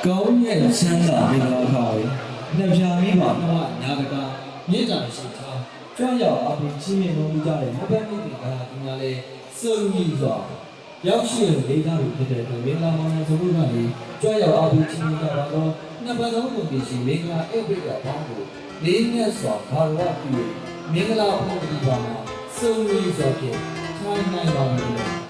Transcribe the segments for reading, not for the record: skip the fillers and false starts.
ကောင်းရဲ့ချမ်းသာမင်္ဂလာခါရေနှစ်ဖြာမင်းပါဘဝညာကတာမြေတာရှိထားကြွရောက်အပြင်ချင်းမြင်လို့ကြတဲ့မပန်းမိတ်ကဒီမှာလေစုံကြီးစွာရောက်ရှိတဲ့ဒေသတွေဖြစ်တဲ့မင်္ဂလာမောင်နှံဆိုလို့ကနေကြွရောက်အပြင်ချင်းမြင်ကြပါတော့နှစ်ပတ်လုံးကိုပြင်ရှိမင်္ဂလာအိပ်ပိတ်ကဘောင်းကိုလေးမြတ်စွာဘာဝပြုမင်္ဂလာဘုရားဒီပါမှာစုံကြီးစွာဖြင့်ထိုင်နိုင်ပါမယ်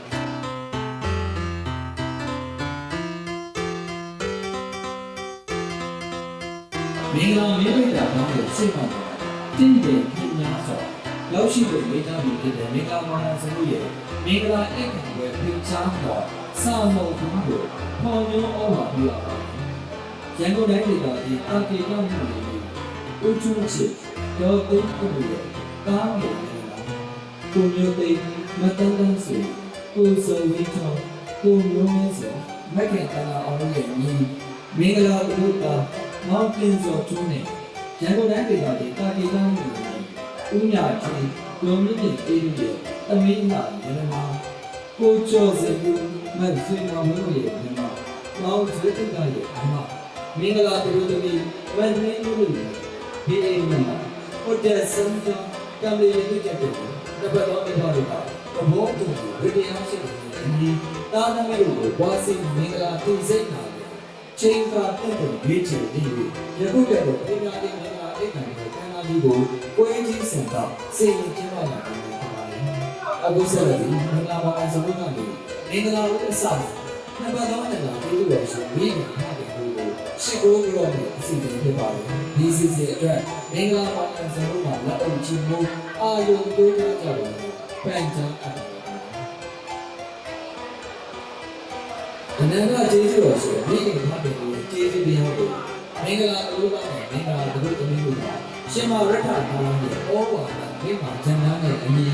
မင်္ဂလာမင်းတို့တာကောင်းတဲ့စိတ်ပါတင်းတဲ့ပညာစွာရောက်ရှိတဲ့မိသားစုဖြစ်တဲ့မင်္ဂလာမောင်နှံဆိုလို့ရဲ့မင်္ဂလာအိတ်ခံွယ်ဖိချားတော်စာမုံဘူးကိုပေါင်းမျိုးဩဝါဒပြုရပါတယ်။ရန်ကုန်တိုင်းဒေသကြီးတာကေတောင်းမှုတွေဦးချုံချစ်ရောသိန်းကိုရဲ့ကားငယ်နေတာကိုမျိုးသိန်းမတန်းတန်းစီကိုစောဝင်းချောင်းကိုမျိုးမင်းစောမက္ခင်တနာအောင်ရဲ့ညီမင်္ဂလာတို့ကမောင်ကင်းစောကျိုးနဲ့ရန်ကုန်တိုင်းဒေသကြီးတာကေတောင်းမှုတွေဦးမြကြီးလုံမြင့်တေးရဲ့တမင်းလာရန်မာကိုကျော်စကူမတ်ဆွေမောင်တို့ရဲ့ညီမမောင်ဆွေတုကရဲ့အမမင်္ဂလာတို့သမီးဝမ်မင်းတို့ရဲ့ဒီအိမ်မှာဟိုတယ်စံကြောင်းကံလေးရည်ကြတဲ့တပတ်တော်နေပါလို့ပါဘောတူဝိတရားရှိတဲ့ဒီတာသမီးတို့ကိုပွားစီမင်္ဂလာတင်စိတ်နာချိန်ကတဲ့ရွေးချယ်ပြီးယခုတည်းကပညာရေးမင်္ဂလာအိတ်ခံတဲ့ကံနာကြီးကိုကိုယ်ကြီးစံတော့စေရင်ကျင်းပလာတယ်ဖြစ်ပါတယ်အခုဆက်လက်ပြီးမင်္ဂလာပါစမှုကနေမင်္ဂလာဦးအစနှစ်ပတ်တော်နဲ့လာပြီးလို့ရှိရင်မိခင်တဲ့ကိုရှိခိုးပြီးတော့အစီအစဉ်ဖြစ်ပါတယ်ဒီစီစဉ်အတွက်မင်္ဂလာပါစမှုကလက်အုပ်ချီမှုအာယုံတိုးကြကြတယ်ပန်ချမ်းအနန္တကျေးဇူးတော်ဆိုမိခင်ဖတ်တယ်ကိုကျေးဇူးတရားကိုမင်္ဂလာအလို့ပါနဲ့မင်္ဂလာတို့သမီးတို့ကရှင်မရထထာဝရရဲ့ဩဝါဒမိမဇန္နာနဲ့အညီ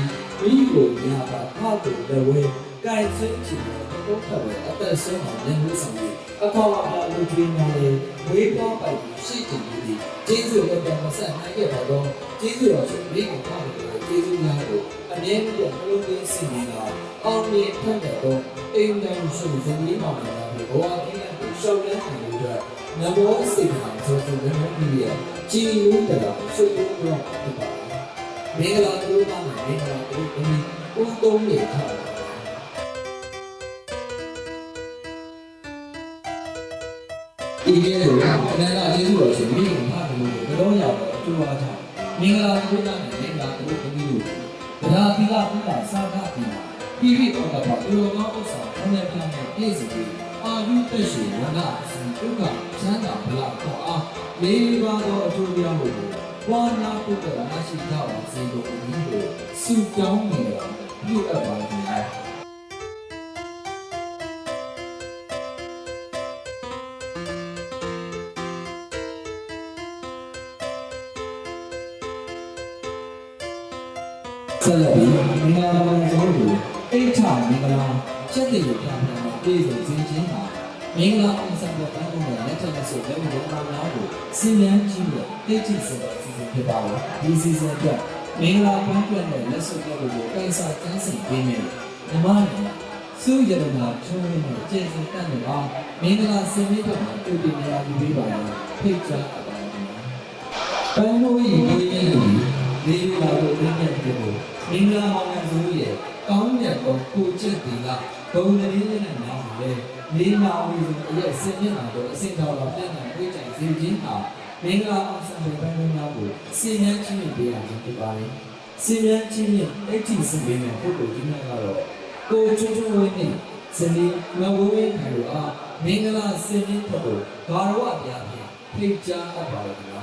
မိကိုညာတာဖတ်တယ်လည်းဝဲကြိုက်ဆွေးချင်တဲ့တော့ထပ်ပဲအသက်ဆုံးအောင်လည်းလို့ဆောင်ပြီးအခေါ်အပါလူကြီးများလေဝေးပေါပိုက်ရှိတင်ပြီးကျေးဇူးတော်တော်ဆက်နိုင်ခဲ့ပါတော့ကျေးဇူးတော်ဆိုမိခင်ဖတ်တယ်ကျေးဇူးများကိုအမြဲတမ်းနှလုံးသွင်းစီနေတာအောင်မြင်ဖတ်တဲ့တော့အိမ်တိုင်းရှိတဲ့ဒီမှာလည်းဘဝကိန်းကိုရှောက်လန်းနေလို့နဘောစိတ်ဟာဆိုတဲ့နမေကြီးရဲ့ကြည်လို့တရားရှုပ်လို့တော့ဖြစ်ပါတယ်မင်္ဂလာတို့ပါမယ်မင်္ဂလာတို့ဒီဦးသုံးနေထားဒီကဲတော့အနန္တကျေးဇူးတော်ရှင်မိခင်ဖတ်တယ်လို့ဘယ်တော့ရောက်တော့ကြိုးအားထားမင်္ဂလာတို့ပါမယ်မင်္ဂလာတို့ဒီလိုဒါသီလပုဒ်စာခတိပိပိတော်ကပါသူတော်ကောင်းဥစ္စာဘုံနဲ့ပြန်နဲ့ပြည့်စုံပြီး အာဝိတက်ရှိဝန္ဒစံဒုက္ခချမ်းသာဘလခေါ်အားလေးပါးသောအကျိုးတရားတွေကိုပွားများပုဂ္ဂိုလ်မရှိကြပါစေလို့ဒီလိုဆုတောင်းနေတာပြုအပ်ပါခင်ဗျာဆက်လက်ပြီးမင်္ဂလာပါဆုံးကိုအိဋ္ဌမင်္ဂလာချက်တည်ကိုပြန်ပြန်ပြည်စုံစင်ချင်းမှာမင်္ဂလာအောင်ဆက်တဲ့တိုင်းကိုလက်ထက်ဆိုလက်ဝဲပါများကိုစင်မြန်းကြည့်လို့တိတ်တိဆိုတဲ့အစီအစဉ်ဖြစ်ပါလို့ဒီစီစဉ်အတွက်မင်္ဂလာပန်းပြတ်တဲ့လက်စွပ်တွေကိုကိစ္စတန်းစီပေးမယ်ဓမ္မနဲ့စုရတနာချုံးနဲ့ကျေစုတတ်နေပါမင်္ဂလာစင်မြင့်တို့မှာတွေ့ပြီးနေရာယူပေးပါရဖိတ်ကြားအပ်ပါတယ်ပန်းမိုးကြီးကိုရင်းလို့လေးလာလို့ပြည့်ပြည့်ကိုမင်္ဂလာမောင်နှံစုရဲ့ကောင်းမြတ်သောကိုချက်တီကဂုံတည်းနဲ့နားပါလေလေးနာဝီဆိုအရဲ့စင်မြင့်လာတော့အစင်တော်တော်ပြန်ပြန်တွေ့ကြစီခြင်းဟာမင်္ဂလာအောင်ဆံတဲ့ပန်းများကိုစင်မြန်းချင်းပေးရခြင်းဖြစ်ပါလေစင်မြန်းချင်းနဲ့အဋ္ဌိစင်ပေးတဲ့ပုဂ္ဂိုလ်ကြီးများကတော့ကိုချွန်းချွန်းဝင်းနဲ့စနေမဝဝင်းခံလို့အားမင်္ဂလာစင်မြင့်ဖို့ဂါရဝပြားဖြင့်ဖိတ်ကြားအပ်ပါလေခင်ဗျာ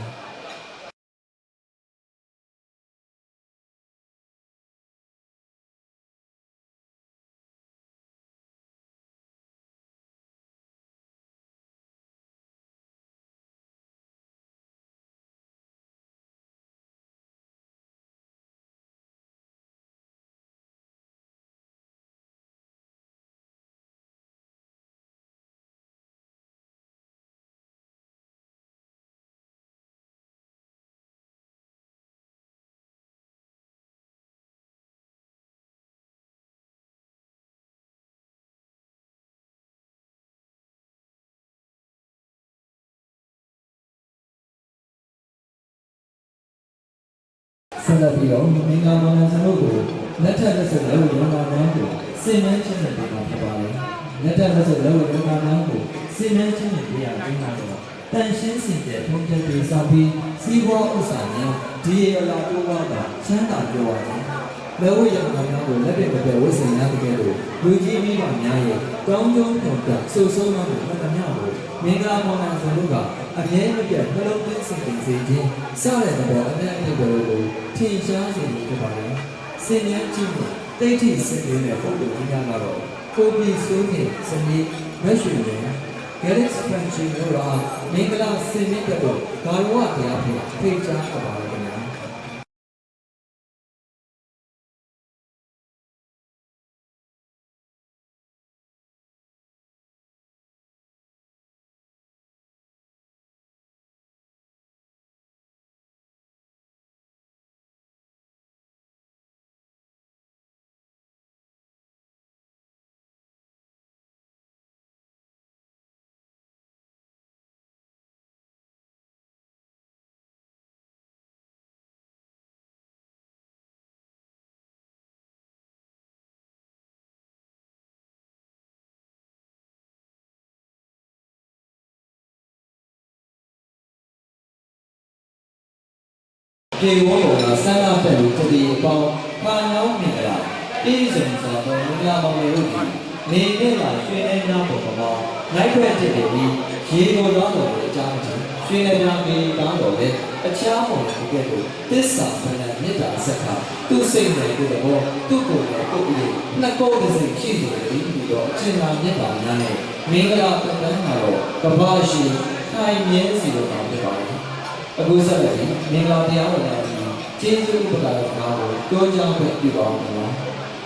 ဆက်လက်ပြီးတော့မင်္ဂလာပါစနုပ်ကိုလက်ထက်လက်ဆက်လက်ဝဲရောင်းတာများကိုစင်နှန်းချင်းနဲ့ပြောတာဖြစ်ပါလေလက်ထက်လက်ဆက်လက်ဝဲရောင်းတာများကိုစင်နှန်းချင်းနဲ့ပြရခြင်းကတော့တန်ရှင်းစင်တဲ့ထုံးချက်တွေစောင့်ပြီးစီးပွားဥစ္စာများဒီရလာတိုးပါတာချမ်းသာကြွားခြင်းလက်ဝဲရောင်းတာများကိုလက်ပြမပြဝိစင်များတကယ်လို့လူကြီးမိဘများရဲ့ကောင်းကျိုးပုံပြဆူဆုံးမှုမှတ်သမျှကိုမင်္ဂလာပေါ်မှာစနုပ်ကအမြဲမပြတ်နှလုံးသွင်းစေခြင်းစတဲ့တော်အမြဲအမြဲကိုထင်ရှားစေဖြစ်ပါလေစင်မြန်းကြည့်မှုတိတ်ထိစစ်ရင်းတဲ့ပုံပုံကြီးများကတော့ကိုပြီးစိုးနေစနေမက်ရွှေနဲ့ Galax French တို့ကမင်္ဂလာစင်မြင့်တဲ့တော့ဂါရဝတရားဖြင့်ဖိတ်ကြားအပ်ပါလေခင်ဗျာပြေဝေါ်ကဆန္ဒပြလို့တတိအပေါင်းပါညောင်းမင်္ဂလာပြည်စုံစွာသောမင်္ဂလာပေါင်းတို့သည်နေနဲ့လာရွှေနေများပေါ်မှာနိုင်ခွဲဖြစ်နေပြီးရေတော်တော်တော်အကြောင်းချင်းရွှေနေများမင်းကောင်းတော်လည်းအခြားပေါ်ကကဲ့သို့သစ္စာပဏာမေတ္တာဆက်ခါသူ့စိတ်နဲ့ကိုယ်တော်သူ့ကိုယ်နဲ့ကိုယ်ဤနှစ်ကိုယ်တစ်စိတ်ရှိနေပြီးတော့အချင်းသာမေတ္တာများနဲ့မင်္ဂလာပဏာမှာတော့ကမ္ဘာရှိခိုင်မြဲစီတော်တော်ဖြစ်ပါလေအခုဆက်လက်ပြီးမင်္ဂလာတရားတော်များပြီးကျေးဇူးဥပဒါတော်ကိုကြောကြောင့်ပြပါအောင်နော်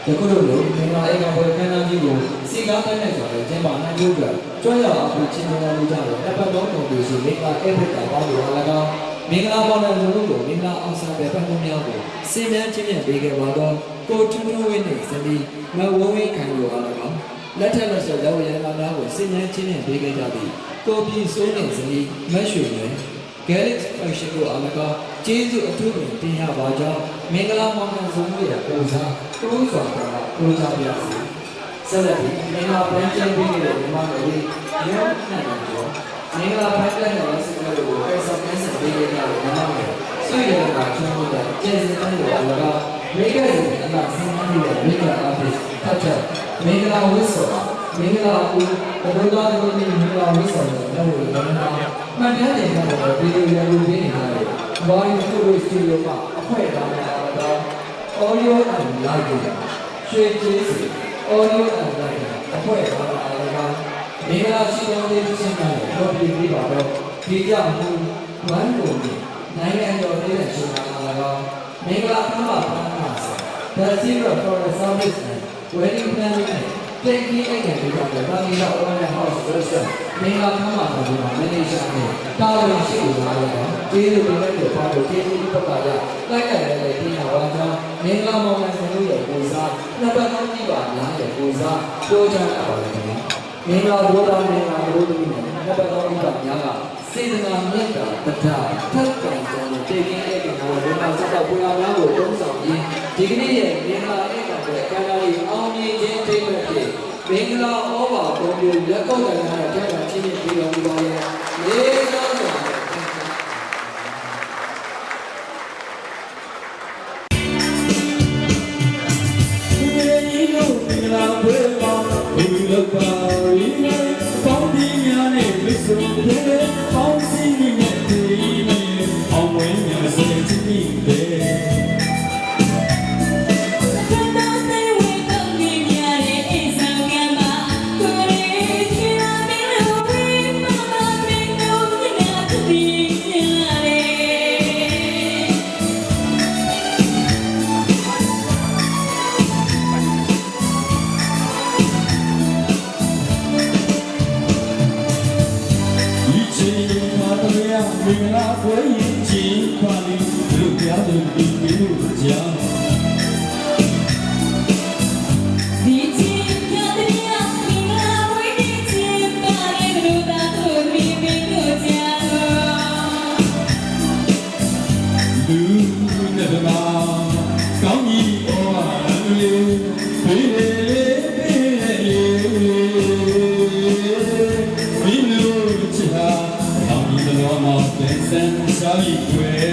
ယခုလိုမင်္ဂလာဧကဘွယ်ခန္ဓာကြီးကိုစီကားတိုင်းနဲ့ဆိုတော့ကျင်းပနိုင်ဖို့အတွက်ကြွရောက်အောင်ချင်းချင်းများလို့ကြတော့အပတ်တော်တော်ကိုဆိုမင်္ဂလာဧည့်သည်တော်ကိုလည်းကောင်းမင်္ဂလာပေါ်တဲ့လူတို့ကိုမင်္ဂလာအောင်ဆောင်တဲ့ပတ်မှုများကိုစင်မြန်းချင်းနဲ့ပေးခဲ့ပါတော့ကိုထွန်းထွန်းဝင်းနေစပြီးမဝဝင်းခံလို့အားလည်းကောင်းလက်ထက်လက်ဆက်လက်ဝဲရလာများကိုစင်မြန်းချင်းနဲ့ပေးခဲ့ကြပြီးကိုပြည်စိုးနေစပြီးမတ်ရွှေနဲ့Galax French ကိုအားလည်းကောင်းကျေးဇူးအထူးတင်ရပါကြောင်းမင်္ဂလာမောင်နှံဆုံးရဲ့ပုံစံတိုးစွာကကိုကြပြစီဆက်လက်ပြီးမင်္ဂလာပန်းကျင်းပြီးတဲ့ဒီမှာလည်းရုံးနဲ့တော့မင်္ဂလာပန်းကျင်းတဲ့စစ်ပွဲကိုပဲဆောင်ကျင်းစစ်ပေးကြတဲ့ဒီမှာလည်းဆွေရတဲ့ကချုံးတဲ့ကျေးဇူးတင်လို့အားလည်းကောင်းမိဂ္ဂရဲ့အလားဆင်းရဲတဲ့မိဂ္ဂအဖြစ်ထပ်ထပ်မင်္ဂလာဝတ်စွာမင်္ဂလာဦး ဘယ်လိုသားတွေဒီမင်္ဂလာဝိဆောင်တဲ့နောက်ဝင်လာမှန်တယ်ကတော့ဗီဒီယိုရန်ကုန်ပေးနေတာလေဘာလို့ဆိုလို့ရှိလို့မှအခွင့်အရေးတာတော့ audio and live ရွှေကျေးစီ audio and live အခွင့်အရေးတာလည်းမင်္ဂလာရှိတော်လေးချင်းများတော့ပြည်ပြီးပါတော့ဒီကြောင့်ဘန်းကိုနိုင်ငံတော်ပြည်တဲ့ရှင်များလည်းမင်္ဂလာခမ်းပါပါမှာဆို The Zero for the Service and Wedding Planning တင်ကြီးအိမ်ကနေပြီးတော့ဗာမီလာ Open House ဆိုတဲ့မင်္ဂလာခမ်းပါဆိုပြီးတော့မန်နေဂျာနဲ့တာဝန်ရှိသူများလည်းကျေးဇူးတင်တဲ့လို့ပြောလို့ကျေးဇူးပြုပါရတိုက်ခိုက်လည်းပြင်ရပါကြောင်းမင်္ဂလာမောင်နှံတို့ရဲ့ကိုစားနှစ်ပတ်လုံးကြည့်ပါများရဲ့ကိုစားပြောချင်တာပါလေမင်္ဂလာဘုရားမင်္ဂလာဘုရားတို့နဲ့နှစ်ပတ်လုံးကြည့်ပါများကစေတနာမြတ်တာတထထပ်ကန်ကြတဲ့တည်ခြင်းတဲ့ကတော့ဘုရားစတော့ဘုရားများကိုတုံးဆောင်ပြီးဒီကနေ့ရဲ့မင်္ဂလာဧကတဲ့ကံတော်ကြီးအောင်မြင်ခြင်းတိတ်မဲ့ဖြစ်မင်္ဂလာဩဘာပုံပြလက်ကောက်တယ်နဲ့တဲ့ကံချင်းချင်းပြီးတော်မူပါရဲ့လေးတော်စွာမင်္ဂလာပွဲရင်ချင်းပါလိလူပြားသူဒီလူကြောင့်ဒီချင်းပြတဲ့မင်္ဂလာပွဲရင်ချင်းပါလိလူသားတို့မိမိတို့ကြောင့်လူနဲ့မကောင်းကြီးဩဝါဒလေးဖေးလေဖေးလေမိလူချာကောင်းကြီးတော်မှာသင်္ဆန်ရှာလီွယ်